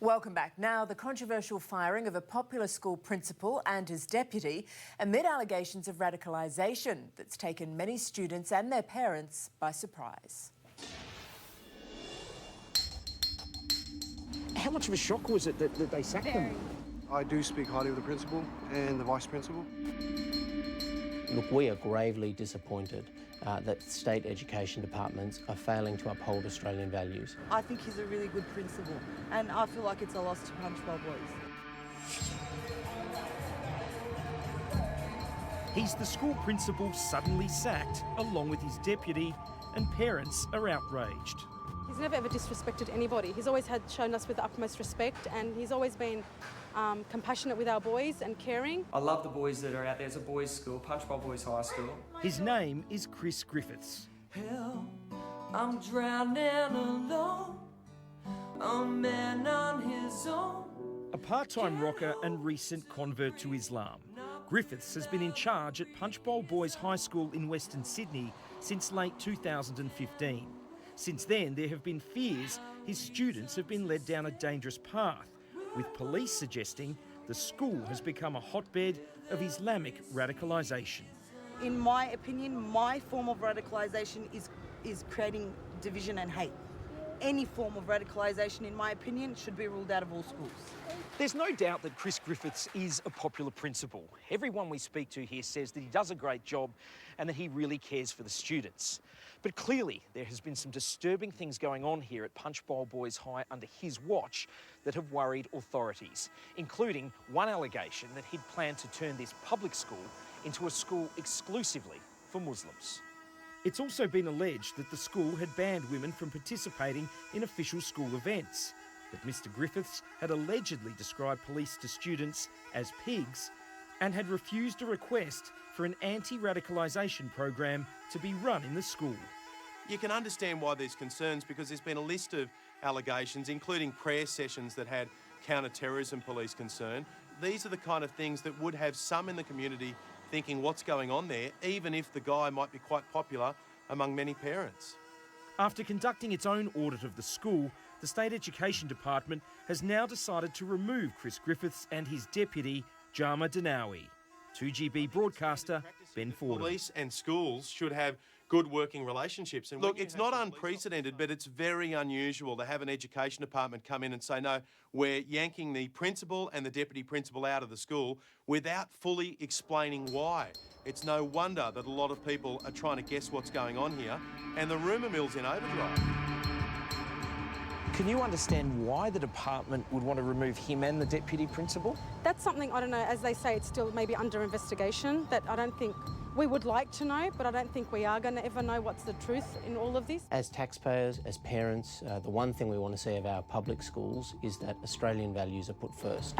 Welcome back. Now, the controversial firing of a popular school principal and his deputy amid allegations of radicalisation that's taken many students and their parents by surprise. How much of a shock was it that they sacked them? I do speak highly of the principal and the vice principal. Look, we are gravely disappointed that state education departments are failing to uphold Australian values. I think he's a really good principal, and I feel like it's a loss to Punchbowl Boys. He's the school principal suddenly sacked, along with his deputy, and parents are outraged. He's never ever disrespected anybody. He's always shown us with the utmost respect, and he's always been compassionate with our boys and caring. I love the boys that are out there. It's a boys' school, Punchbowl Boys High School. His name is Chris Griffiths. Hell, I'm drowning alone, a man on his own. A part-time rocker and recent convert to Islam, Griffiths has been in charge at Punchbowl Boys High School in Western Sydney since late 2015. Since then, there have been fears his students have been led down a dangerous path, with police suggesting the school has become a hotbed of Islamic radicalisation. In my opinion, my form of radicalisation is creating division and hate. Any form of radicalisation, in my opinion, should be ruled out of all schools. There's no doubt that Chris Griffiths is a popular principal. Everyone we speak to here says that he does a great job and that he really cares for the students. But clearly, there has been some disturbing things going on here at Punchbowl Boys High under his watch that have worried authorities, including one allegation that he'd planned to turn this public school into a school exclusively for Muslims. It's also been alleged that the school had banned women from participating in official school events, that Mr Griffiths had allegedly described police to students as pigs and had refused a request for an anti-radicalisation program to be run in the school. You can understand why there's concerns because there's been a list of allegations, including prayer sessions that had counter-terrorism police concern. These are the kind of things that would have some in the community thinking what's going on there, even if the guy might be quite popular among many parents. After conducting its own audit of the school, the State Education Department has now decided to remove Chris Griffiths and his deputy, Jama Danawi. 2GB broadcaster Ben Fordham. Police and schools should have good working relationships. And look, it's not unprecedented, but it's very unusual to have an education department come in and say, no, we're yanking the principal and the deputy principal out of the school without fully explaining why. It's no wonder that a lot of people are trying to guess what's going on here, and the rumour mill's in overdrive. Can you understand why the department would want to remove him and the deputy principal? That's something, I don't know, as they say, it's still maybe under investigation, that I don't think we would like to know, but I don't think we are going to ever know what's the truth in all of this. As taxpayers, as parents, the one thing we want to see of our public schools is that Australian values are put first.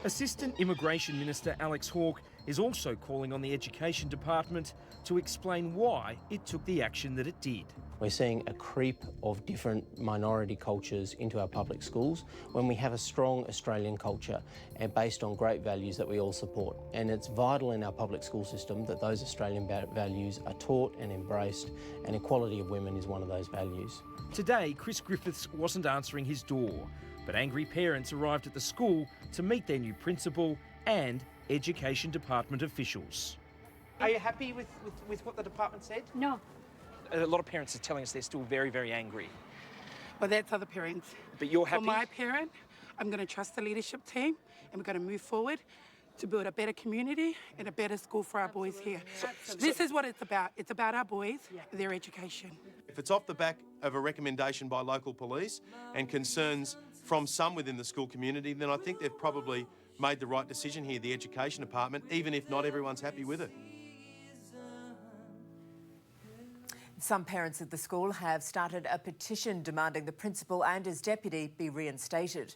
Assistant Immigration Minister Alex Hawke is also calling on the Education Department to explain why it took the action that it did. We're seeing a creep of different minority cultures into our public schools when we have a strong Australian culture and based on great values that we all support. And it's vital in our public school system that those Australian values are taught and embraced, and equality of women is one of those values. Today, Chris Griffiths wasn't answering his door, but angry parents arrived at the school to meet their new principal and Education Department officials. Are you happy with what the department said? No. A lot of parents are telling us they're still very, very angry. Well, that's other parents. But you're happy? For my parent, I'm going to trust the leadership team and we're going to move forward to build a better community and a better school for our boys here. This is what it's about. It's about our boys and their education. If it's off the back of a recommendation by local police and concerns from some within the school community, then I think they've probably made the right decision here, the Education Department, even if not everyone's happy with it. Some parents at the school have started a petition demanding the principal and his deputy be reinstated.